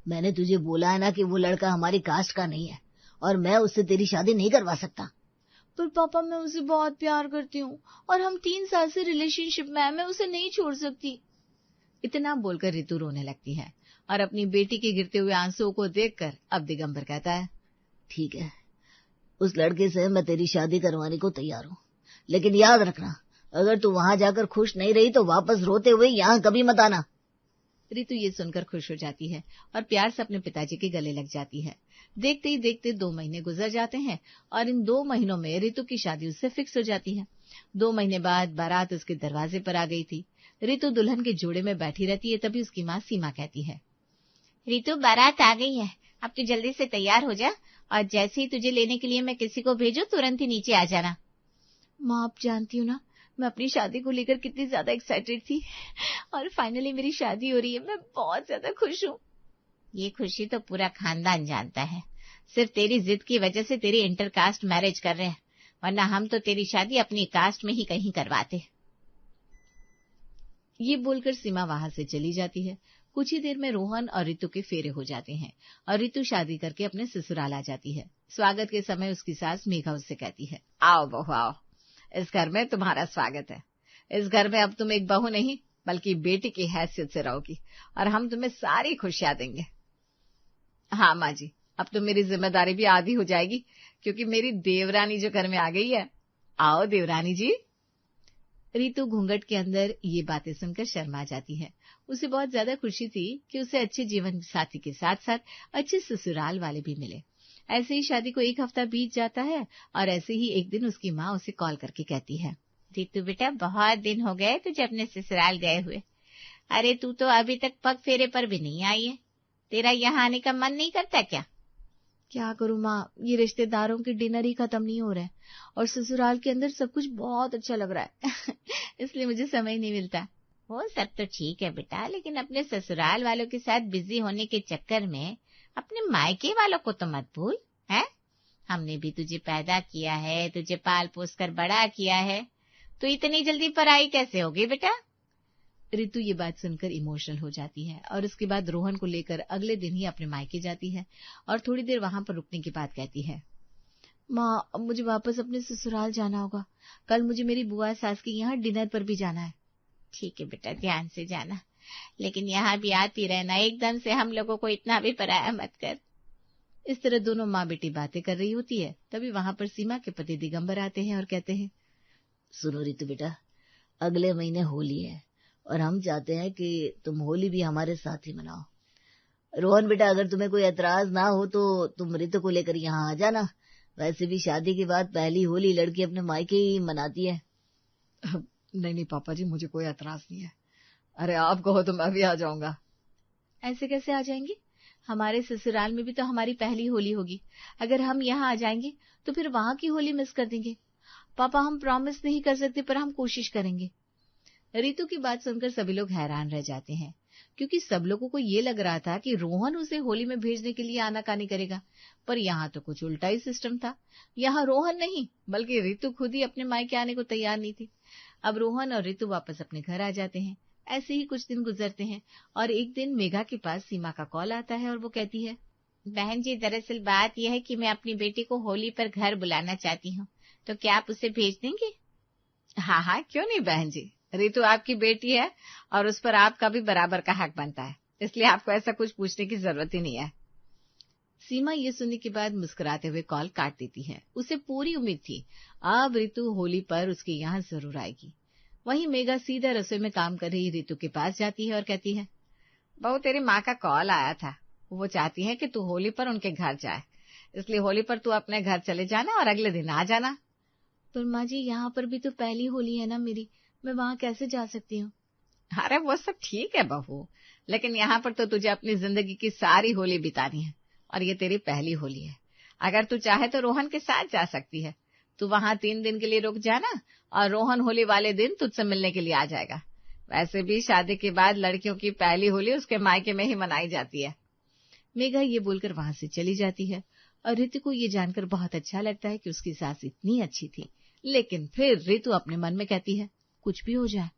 मैंने तुझे बोला है ना कि वो लड़का हमारी कास्ट का नहीं है और मैं उससे तेरी शादी नहीं करवा सकता। पर पापा मैं उसे बहुत प्यार करती हूँ और हम 3 साल से रिलेशनशिप में हैं, मैं उसे नहीं छोड़ सकती। इतना बोलकर रितु रोने लगती है और अपनी बेटी के गिरते हुए आंसुओं को देखकर अब दिगंबर कहता है, ठीक है, उस लड़के से मैं तेरी शादी करवाने को तैयार हूँ, लेकिन याद रखना अगर तू वहां जाकर खुश नहीं रही तो वापस रोते हुए यहाँ कभी मत आना। रितु ये सुनकर खुश हो जाती है और प्यार से अपने पिताजी के गले लग जाती है। देखते ही देखते 2 महीने गुजर जाते हैं और इन 2 महीनों में रितु की शादी उससे फिक्स हो जाती है। 2 महीने बाद बारात उसके दरवाजे पर आ गई थी। रितु दुल्हन के जोड़े में बैठी रहती है, तभी उसकी माँ सीमा कहती है, रितु बारात आ गई है, अब तू जल्दी से तैयार हो जा और जैसे ही तुझे लेने के लिए मैं किसी को भेजूं तुरंत ही नीचे आ जाना। माँ आप जानती हो ना मैं अपनी शादी को लेकर कितनी ज्यादा एक्साइटेड थी और फाइनली मेरी शादी हो रही है, मैं बहुत ज्यादा खुश हूँ। ये खुशी तो पूरा खानदान जानता है, सिर्फ तेरी जिद की वजह से तेरी इंटरकास्ट मैरिज कर रहे हैं, वरना हम तो तेरी शादी अपनी कास्ट में ही कहीं करवाते। ये बोलकर सीमा वहां से चली जाती है। कुछ ही देर में रोहन और रितु के फेरे हो जाते हैं और रितु शादी करके अपने ससुराल आ जाती है। स्वागत के समय उसकी सास मेघा उससे कहती है, आओ बहू आओ, इस घर में तुम्हारा स्वागत है। इस घर में अब तुम एक बहू नहीं बल्कि बेटी की हैसियत से रहोगी और हम तुम्हें सारी खुशियां देंगे। हाँ माँ जी, अब तो मेरी जिम्मेदारी भी आधी हो जाएगी क्योंकि मेरी देवरानी जो घर में आ गई है। आओ देवरानी जी। रितु घूंघट के अंदर ये बातें सुनकर शर्मा जाती है। उसे बहुत ज्यादा खुशी थी कि उसे अच्छे जीवन साथी के साथ साथ अच्छे ससुराल वाले भी मिले। ऐसे ही शादी को 1 हफ्ता बीत जाता है और ऐसे ही एक दिन उसकी माँ उसे कॉल करके कहती है, रितु बेटा बहुत दिन हो गए तुझे अपने ससुराल गए हुए। अरे तू तो अभी तक पग फेरे पर भी नहीं आई है, तेरा यहाँ आने का मन नहीं करता क्या? क्या करूँ माँ, ये रिश्तेदारों के डिनर ही खत्म नहीं हो रहे हैं और ससुराल के अंदर सब कुछ बहुत अच्छा लग रहा है इसलिए मुझे समय नहीं मिलता। वो सब तो ठीक है बेटा, लेकिन अपने ससुराल वालों के साथ बिजी होने के चक्कर में अपने मायके वालों को तो मत भूल है। हमने भी तुझे पैदा किया है, तुझे पाल पोस कर बड़ा किया है, तो इतनी जल्दी पराई कैसे होगी बेटा? रितु ये बात सुनकर इमोशनल हो जाती है और उसके बाद रोहन को लेकर अगले दिन ही अपने मायके जाती है और थोड़ी देर वहां पर रुकने के बाद कहती है, माँ अब मुझे वापस अपने ससुराल जाना होगा, कल मुझे मेरी बुआ सास के यहाँ डिनर पर भी जाना है। ठीक है बेटा, ध्यान से जाना, लेकिन यहाँ भी आती रहना, एकदम से हम लोगों को इतना भी पराया मत कर। इस तरह दोनों माँ बेटी बातें कर रही होती है, तभी वहां पर सीमा के पति दिगंबर आते हैं और कहते हैं, सुनो रितु बेटा, अगले महीने होली है और हम चाहते हैं कि तुम होली भी हमारे साथ ही मनाओ। रोहन बेटा अगर तुम्हें कोई एतराज ना हो तो तुम रितु को लेकर यहाँ आ जाना, वैसे भी शादी के बाद पहली होली लड़की अपने मायके ही मनाती है। नहीं पापा जी, मुझे कोई एतराज नहीं है। अरे आप कहो तो मैं भी आ जाऊंगा। ऐसे कैसे आ जाएंगे, हमारे ससुराल में भी तो हमारी पहली होली होगी, अगर हम यहाँ आ जाएंगे तो फिर वहां की होली मिस कर देंगे। पापा हम प्रॉमिस नहीं कर सकते पर हम कोशिश करेंगे। रितु की बात सुनकर सभी लोग हैरान रह जाते हैं क्योंकि सब लोगों को ये लग रहा था कि रोहन उसे होली में भेजने के लिए आनाकानी करेगा, पर यहाँ तो कुछ उल्टा ही सिस्टम था। यहाँ रोहन नहीं बल्कि रितु खुद ही अपने मायके आने को तैयार नहीं थी। अब रोहन और रितु वापस अपने घर आ जाते हैं। ऐसे ही कुछ दिन गुजरते हैं और एक दिन मेघा के पास सीमा का कॉल आता है और वो कहती है, बहन जी दरअसल बात यह है कि मैं अपनी बेटी को होली पर घर बुलाना चाहती हूँ, तो क्या आप उसे भेज देंगे? हाँ हाँ क्यों नहीं बहन जी, रितु आपकी बेटी है और उस पर आपका भी बराबर का हक बनता है, इसलिए आपको ऐसा कुछ पूछने की जरूरत ही नहीं है। सीमा ये सुनने के बाद मुस्कुराते हुए कॉल काट देती है। उसे पूरी उम्मीद थी अब रितु होली पर उसके यहाँ जरूर आएगी। वहीं मेघा सीधा रसोई में काम कर रही रितु के पास जाती है और कहती है, बहू तेरी माँ का कॉल आया था, वो चाहती है कि तू होली पर उनके घर जाए, इसलिए होली पर तू अपने घर चले जाना और अगले दिन आ जाना। पर माँ जी यहाँ पर भी तो पहली होली है ना मेरी, मैं वहाँ कैसे जा सकती हूँ? अरे वो सब ठीक है बहू, लेकिन यहाँ पर तो तुझे अपनी जिंदगी की सारी होली बितानी है और ये तेरी पहली होली है। अगर तू चाहे तो रोहन के साथ जा सकती है, तू वहाँ 3 दिन के लिए रुक जाना और रोहन होली वाले दिन तुझसे मिलने के लिए आ जाएगा। वैसे भी शादी के बाद लड़कियों की पहली होली उसके मायके में ही मनाई जाती है। मेघा ये बोलकर वहां से चली जाती है और रितु को ये जानकर बहुत अच्छा लगता है कि उसकी सास इतनी अच्छी थी। लेकिन फिर रितु अपने मन में कहती है, कुछ भी हो जाए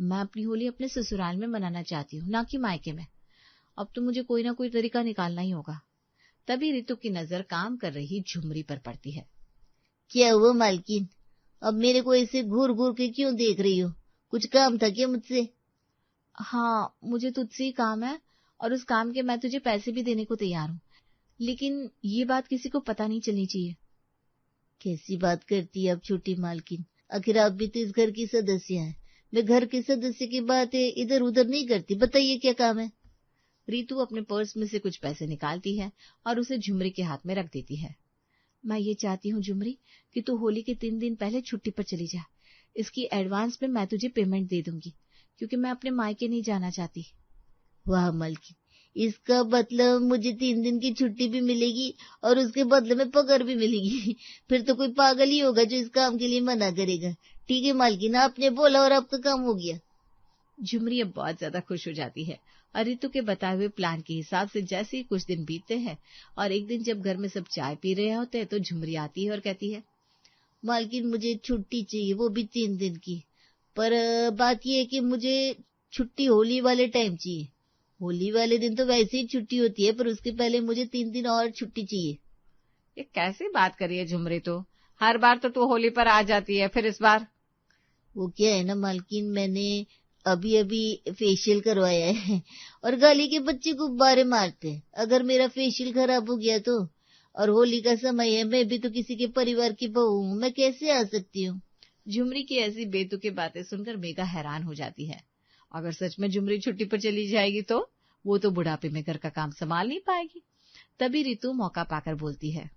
मैं अपनी होली अपने ससुराल में मनाना चाहती हूँ, ना कि मायके में। अब तो मुझे कोई ना कोई तरीका निकालना ही होगा। तभी रितु की नजर काम कर रही झुमरी पर पड़ती है। क्या हुआ मालकिन, अब मेरे को ऐसे घूर घूर के क्यों देख रही हो? कुछ काम था क्या मुझसे? हाँ, मुझे तुझसे ही काम है और उस काम के मैं तुझे पैसे भी देने को तैयार हूँ, लेकिन ये बात किसी को पता नहीं चलनी चाहिए। कैसी बात करती है अब छोटी मालकिन, आखिर आप भी तो इस घर की सदस्य हैं। मैं घर के सदस्य की बातें इधर उधर नहीं करती, बताइए क्या काम है? रितु अपने पर्स में से कुछ पैसे निकालती है और उसे झुमरी के हाथ में रख देती है। मैं ये चाहती हूँ झुमरी कि तू होली के 3 दिन पहले छुट्टी पर चली जा। इसकी एडवांस में मैं तुझे पेमेंट दे दूंगी, क्योंकि मैं अपने मायके नहीं जाना चाहती। वाह मालकिन, इसका मतलब मुझे 3 दिन की छुट्टी भी मिलेगी और उसके बदले में पगार भी मिलेगी। फिर तो कोई पागल ही होगा जो इस काम के लिए मना करेगा। ठीक है मालकिन, आपने बोला और आपका काम हो गया। झुमरी अब बहुत ज्यादा खुश हो जाती है और रितु के बताए हुए प्लान के हिसाब से जैसे ही कुछ दिन बीतते हैं और एक दिन जब घर में सब चाय पी रहे होते हैं तो झुमरी आती है और कहती है, मालकिन मुझे छुट्टी चाहिए, वो भी 3 दिन की। पर बात यह है कि मुझे छुट्टी होली वाले टाइम चाहिए। होली वाले दिन तो वैसे ही छुट्टी होती है, पर उसके पहले मुझे 3 दिन और छुट्टी चाहिए। ये कैसी बात करी है झुमरी, तो हर बार तो तू होली पर आ जाती है, फिर इस बार? वो क्या है ना मालकिन, मैंने अभी अभी फेशियल करवाया है और गाली के बच्चे गुब्बारे मारते हैं। अगर मेरा फेशियल खराब हो गया तो, और होली का समय है, मैं भी तो किसी के परिवार की बहू हूँ, मैं कैसे आ सकती हूँ? झुमरी की ऐसी बेतुकी बातें सुनकर मेघा हैरान हो जाती है। अगर सच में झुमरी छुट्टी पर चली जाएगी तो वो तो बुढ़ापे में घर का काम संभाल नहीं पाएगी। तभी रितु मौका पाकर बोलती है,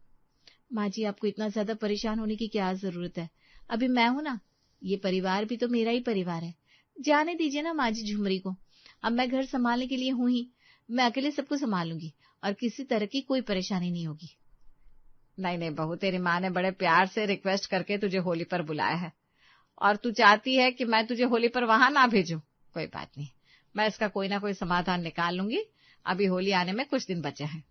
माँ जी आपको इतना ज्यादा परेशान होने की क्या जरूरत है? अभी मैं हूं ना, ये परिवार भी तो मेरा ही परिवार है। जाने दीजिए ना माँ जी झुमरी को। अब मैं घर संभालने के लिए हूं ही, मैं अकेले सबको संभालूंगी और किसी तरह की कोई परेशानी नहीं होगी। नहीं नहीं बहू, तेरी माँ ने बड़े प्यार से रिक्वेस्ट करके तुझे होली पर बुलाया है और तू चाहती है कि मैं तुझे होली पर वहां ना भेजूं। कोई बात नहीं, मैं इसका कोई ना कोई समाधान निकाल लूंगी। अभी होली आने में कुछ दिन बचे हैं।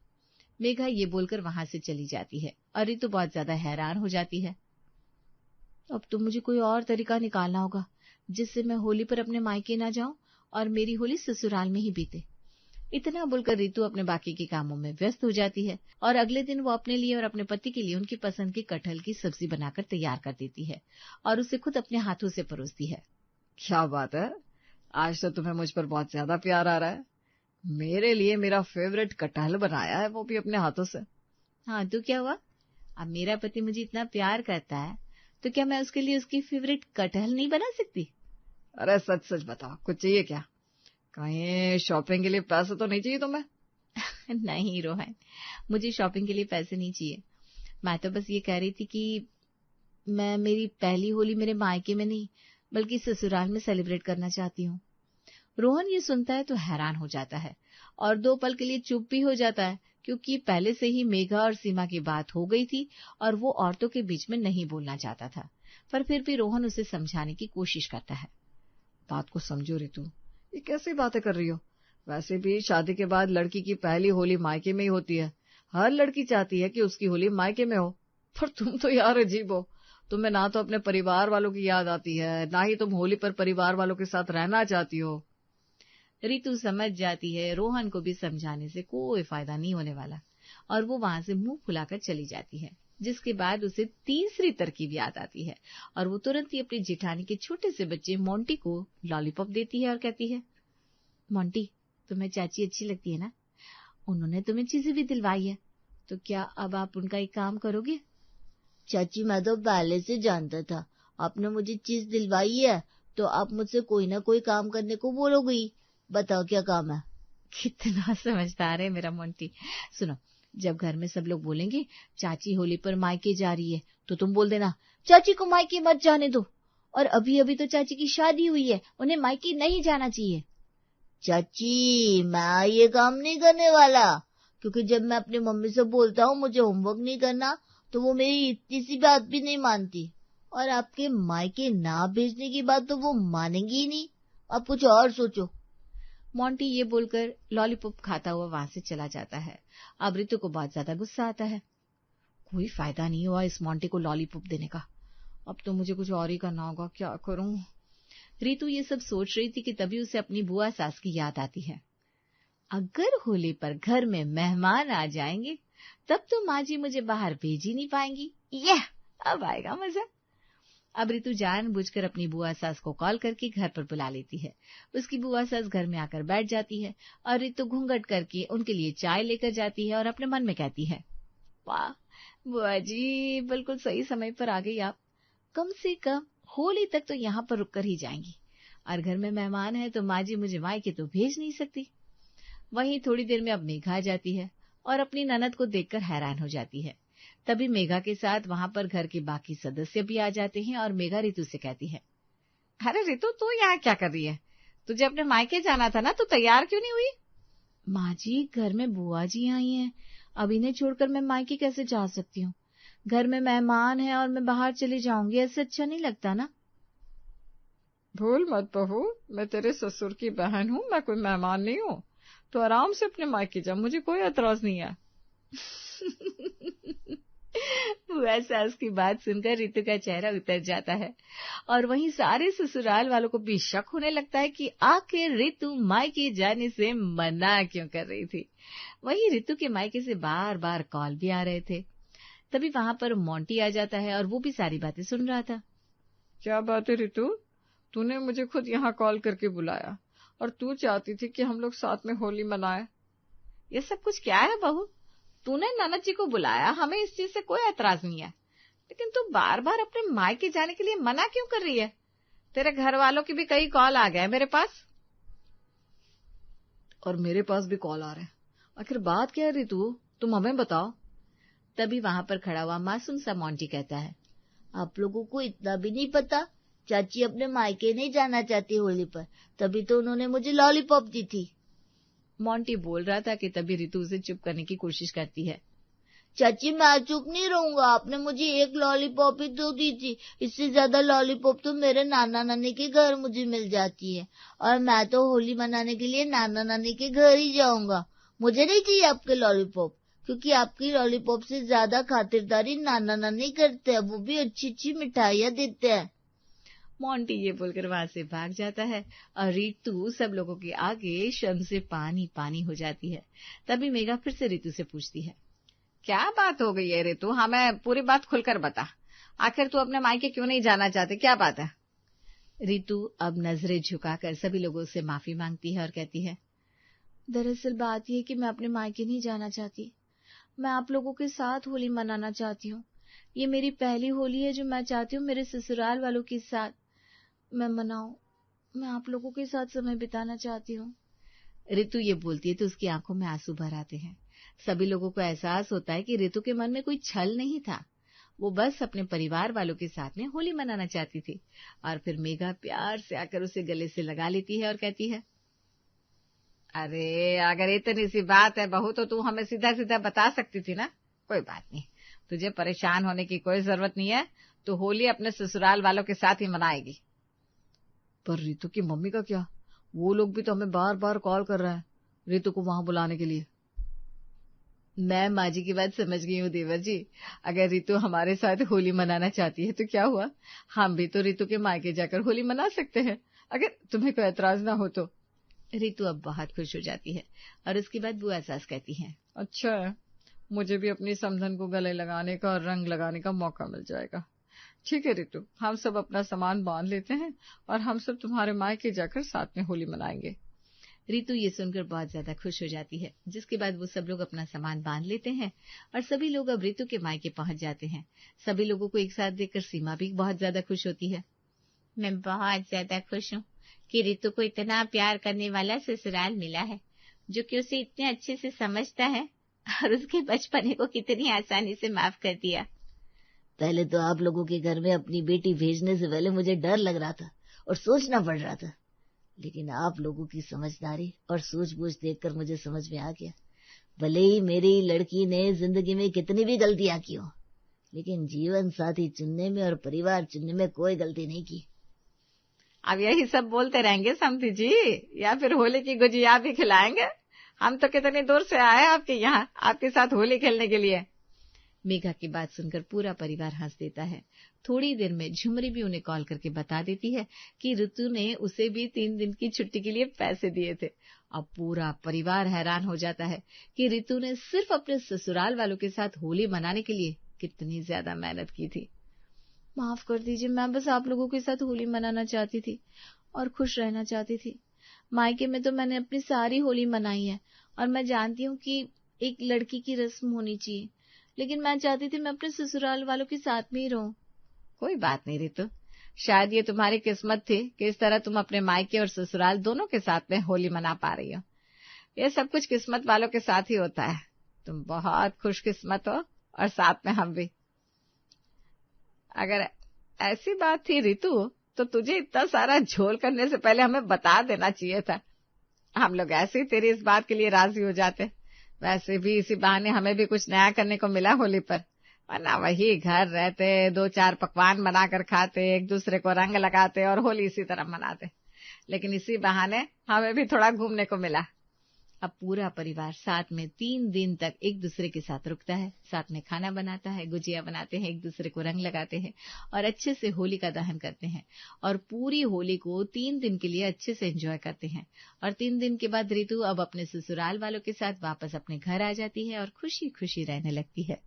मेघा ये बोलकर वहां से चली जाती है और रितु बहुत ज्यादा हैरान हो जाती है। अब तो मुझे कोई और तरीका निकालना होगा जिससे मैं होली पर अपने मायके ना जाऊं और मेरी होली ससुराल में ही बीते। इतना बोलकर रितु अपने बाकी के कामों में व्यस्त हो जाती है और अगले दिन वो अपने लिए और अपने पति के लिए उनकी पसंद की कटहल की सब्जी बनाकर तैयार कर देती है और उसे खुद अपने हाथों से परोसती है। क्या बात है, आज तो तुम्हें मुझ पर बहुत ज्यादा प्यार आ रहा है। मेरे लिए मेरा फेवरेट कटहल बनाया है, वो भी अपने हाथों से। हाँ तो क्या हुआ, अब मेरा पति मुझे इतना प्यार करता है तो क्या मैं उसके लिए उसकी फेवरेट कटहल नहीं बना सकती? अरे सच सच बताओ, कुछ चाहिए क्या? कहीं शॉपिंग के लिए पैसे तो नहीं चाहिए तुम्हें? नहीं रोहन, मुझे शॉपिंग के लिए पैसे नहीं चाहिए। मैं तो बस ये कह रही थी कि मैं मेरी पहली होली मेरे मायके में नहीं बल्कि ससुराल में सेलिब्रेट करना चाहती हूँ। रोहन ये सुनता है तो हैरान हो जाता है और 2 पल के लिए चुप भी हो जाता है, क्योंकि पहले से ही मेघा और सीमा की बात हो गई थी और वो औरतों के बीच में नहीं बोलना चाहता था। पर फिर भी रोहन उसे समझाने की कोशिश करता है। बात को समझो रितु, ये कैसी बातें कर रही हो? वैसे भी शादी के बाद लड़की की पहली होली मायके में ही होती है। हर लड़की चाहती है कि उसकी होली मायके में हो। पर तुम तो यार अजीब हो, तुम्हें ना तो अपने परिवार वालों की याद आती है, ना ही तुम होली पर परिवार वालों के साथ रहना चाहती हो। रितु समझ जाती है रोहन को भी समझाने से कोई फायदा नहीं होने वाला और वो वहां से मुंह फुलाकर चली जाती है। जिसके बाद उसे तीसरी तरकीब याद आती है और वो तुरंत ही अपनी जेठानी के छोटे से बच्चे मोंटी को लॉलीपॉप देती है और कहती है, मोंटी तुम्हें चाची अच्छी लगती है ना, उन्होंने तुम्हें चीजें भी दिलवाई है, तो क्या अब आप उनका एक काम करोगे? चाची मैं तो पहले से जानता था आपने मुझे चीज दिलवाई है तो आप मुझसे कोई ना कोई काम करने को बोलोगे ही। बताओ क्या काम है? कितना समझदार है मेरा मोंटी। सुनो, जब घर में सब लोग बोलेंगे चाची होली पर मायके जा रही है तो तुम बोल देना, चाची को मायके मत जाने दो, और अभी अभी तो चाची की शादी हुई है, उन्हें मायके नहीं जाना चाहिए। चाची मैं ये काम नहीं करने वाला, क्योंकि जब मैं अपनी मम्मी से बोलता हूँ मुझे होमवर्क नहीं करना तो वो मेरी इतनी सी बात भी नहीं मानती, और आपके मायके ना भेजने की बात तो वो मानेंगी ही नहीं। आप कुछ और सोचो। मोंटी ये बोलकर लॉलीपॉप खाता हुआ वहां से चला जाता है। अब रितु को बहुत ज्यादा गुस्सा आता है। कोई फायदा नहीं हुआ इस मोंटी को लॉलीपॉप देने का, अब तो मुझे कुछ और ही करना होगा, क्या करूं? रितु ये सब सोच रही थी कि तभी उसे अपनी बुआ सास की याद आती है। अगर होली पर घर में मेहमान आ जाएंगे तब तो माँ जी मुझे बाहर भेज ही नहीं पाएंगी। यह अब आएगा मजा। अब रितु जानबूझकर अपनी बुआ सास को कॉल करके घर पर बुला लेती है। उसकी बुआ सास घर में आकर बैठ जाती है और रितु घूंघट करके उनके लिए चाय लेकर जाती है और अपने मन में कहती है, वाह बुआ जी, बिल्कुल सही समय पर आ गई आप। कम से कम होली तक तो यहाँ पर रुक कर ही जाएंगी, और घर में मेहमान है तो माँ जी मुझे मायके तो भेज नहीं सकती। वहीं थोड़ी देर में अब मेघा आ जाती है और अपनी ननद को देखकर हैरान हो जाती है। तभी मेघा के साथ वहां पर घर के बाकी सदस्य भी आ जाते हैं और मेघा रितु से कहती है, अरे रितु, तू यहाँ क्या कर रही है? तुझे अपने मायके जाना था ना, तू तैयार क्यों नहीं हुई? माँ जी, घर में बुआ जी आई हैं, अब इन्हें छोड़कर मैं मायके कैसे जा सकती हूँ? घर में मेहमान है और मैं बाहर चली जाऊंगी, ऐसे अच्छा नहीं लगता ना। भूल मत बहू, मैं तेरे ससुर की बहन हूँ, मैं कोई मेहमान नहीं हूँ। तो आराम से अपने मायके जा, मुझे कोई एतराज नहीं है। बुआ सास की बात सुनकर रितु का चेहरा उतर जाता है और वहीं सारे ससुराल वालों को भी शक होने लगता है कि आखिर रितु मायके जाने से मना क्यों कर रही थी। वहीं रितु के मायके से बार बार कॉल भी आ रहे थे। तभी वहां पर मोंटी आ जाता है और वो भी सारी बातें सुन रहा था। क्या बात है रितु, तूने मुझे खुद यहाँ कॉल करके बुलाया और तू चाहती थी कि हम लोग साथ में होली मनाए। ये सब कुछ क्या है बहू? तूने ननद जी को बुलाया, हमें इस चीज से कोई एतराज नहीं है, लेकिन तू बार बार अपने मायके जाने के लिए मना क्यों कर रही है? तेरे घर वालों की भी कई कॉल आ गए मेरे पास। और मेरे पास भी कॉल आ रहे हैं। आखिर बात क्या है रितु, तुम हमें बताओ। तभी वहां पर खड़ा हुआ मासूम सा मोंटी कहता है, आप लोगों को इतना भी नहीं पता, चाची अपने मायके नहीं जाना चाहती होली पर, तभी तो उन्होंने मुझे लॉलीपॉप दी थी। मोंटी बोल रहा था कि तभी रितु उसे चुप करने की कोशिश करती है। चाची मैं चुप नहीं रहूंगा, आपने मुझे एक लॉलीपॉप ही तो दी थी, इससे ज्यादा लॉलीपॉप तो मेरे नाना नानी के घर मुझे मिल जाती है, और मैं तो होली मनाने के लिए नाना नानी के घर ही जाऊंगा। मुझे नहीं चाहिए आपके लॉलीपॉप, क्योंकि आपकी लॉलीपॉप से ज्यादा खातिरदारी नाना नानी करते हैं, वो भी अच्छी अच्छी मिठाइयाँ देते हैं। मोंटी ये बोलकर वहां से भाग जाता है और रितु सब लोगों के आगे शर्म से पानी पानी हो जाती है। तभी मेघा फिर से रितु से पूछती है, क्या बात हो गई है रितु, हमें पूरी बात खुलकर बता। आखिर तू अपने मायके क्यों नहीं जाना चाहती, क्या बात है? रितु अब नजरें झुकाकर सभी लोगों से माफी मांगती है और कहती है, दरअसल बात यह कि मैं अपने मायके नहीं जाना चाहती, मैं आप लोगों के साथ होली मनाना चाहती हूँ। ये मेरी पहली होली है जो मैं चाहती हूँ मेरे ससुराल वालों के साथ मैं मनाऊं। मैं आप लोगों के साथ समय बिताना चाहती हूँ। रितु ये बोलती है तो उसकी आंखों में आंसू भर आते हैं। सभी लोगों को एहसास होता है कि रितु के मन में कोई छल नहीं था, वो बस अपने परिवार वालों के साथ में होली मनाना चाहती थी। और फिर मेघा प्यार से आकर उसे गले से लगा लेती है और कहती है, अरे अगर इतनी सी बात है बहू, तो तू हमें सीधा सीधा बता सकती थी ना। कोई बात नहीं, तुझे परेशान होने की कोई जरूरत नहीं है, तू होली अपने ससुराल वालों के साथ ही मनाएगी। पर रितु की मम्मी का क्या? वो लोग भी तो हमें बार बार कॉल कर रहे हैं रितु को वहां बुलाने के लिए। मैं माँ जी की बात समझ गई हूँ देवर जी, अगर रितु हमारे साथ होली मनाना चाहती है तो क्या हुआ, हम भी तो रितु के मायके जाकर होली मना सकते हैं, अगर तुम्हें कोई एतराज ना हो तो। रितु अब बहुत खुश हो जाती है और उसके बाद बुआ सास कहती हैं, अच्छा है, मुझे भी अपनी समधन को गले लगाने का और रंग लगाने का मौका मिल जाएगा। ठीक है रितु, हम सब अपना सामान बांध लेते हैं और हम सब तुम्हारे मायके जाकर साथ में होली मनाएंगे। रितु ये सुनकर बहुत ज्यादा खुश हो जाती है, जिसके बाद वो सब लोग अपना सामान बांध लेते हैं और सभी लोग अब रितु के मायके पहुंच जाते हैं। सभी लोगों को एक साथ देखकर सीमा भी बहुत ज्यादा खुश होती है। मैं बहुत ज्यादा खुश हूँ कि रितु को इतना प्यार करने वाला ससुराल मिला है, जो कि उसे इतने अच्छे से समझता है और उसके बचपने को कितनी आसानी से माफ कर दिया। पहले तो आप लोगों के घर में अपनी बेटी भेजने से पहले मुझे डर लग रहा था और सोचना पड़ रहा था, लेकिन आप लोगों की समझदारी और सूझबूझ देखकर मुझे समझ में आ गया। भले ही मेरी लड़की ने जिंदगी में कितनी भी गलतियां की हो, लेकिन जीवन साथी चुनने में और परिवार चुनने में कोई गलती नहीं की। अब यही सब बोलते रहेंगे समधी जी, या फिर होली की गुजिया भी खिलाएंगे? हम तो कितनी दूर से आए आपके यहाँ आपके साथ होली खेलने के लिए। मेघा की बात सुनकर पूरा परिवार हंस देता है। थोड़ी देर में झुमरी भी उन्हें कॉल करके बता देती है कि ऋतु ने उसे भी 3 दिन की छुट्टी के लिए पैसे दिए थे। अब पूरा परिवार हैरान हो जाता है कि ऋतु ने सिर्फ अपने ससुराल वालों के साथ होली मनाने के लिए कितनी ज्यादा मेहनत की थी। माफ कर दीजिए, मैं बस आप लोगों के साथ होली मनाना चाहती थी और खुश रहना चाहती थी। मायके में तो मैंने अपनी सारी होली मनाई है और मैं जानती हूँ कि एक लड़की की रस्म होनी चाहिए, लेकिन मैं चाहती थी मैं अपने ससुराल वालों के साथ में ही रहूं। कोई बात नहीं ऋतु, शायद ये तुम्हारी किस्मत थी कि इस तरह तुम अपने मायके और ससुराल दोनों के साथ में होली मना पा रही हो। ये सब कुछ किस्मत वालों के साथ ही होता है। तुम बहुत खुशकिस्मत हो और साथ में हम भी। अगर ऐसी बात थी ऋतु, तो तुझे इतना सारा झोल करने से पहले हमें बता देना चाहिए था। हम लोग ऐसे ही तेरी इस बात के लिए राजी हो जाते। वैसे भी इसी बहाने हमें भी कुछ नया करने को मिला होली पर, वरना वही घर रहते, 2-4 पकवान बनाकर खाते, एक दूसरे को रंग लगाते और होली इसी तरह मनाते। लेकिन इसी बहाने हमें भी थोड़ा घूमने को मिला। अब पूरा परिवार साथ में 3 दिन तक एक दूसरे के साथ रुकता है, साथ में खाना बनाता है, गुजिया बनाते हैं, एक दूसरे को रंग लगाते हैं और अच्छे से होली का दहन करते हैं और पूरी होली को 3 दिन के लिए अच्छे से एंजॉय करते हैं। और 3 दिन के बाद ऋतु अब अपने ससुराल वालों के साथ वापस अपने घर आ जाती है और खुशी खुशी रहने लगती है।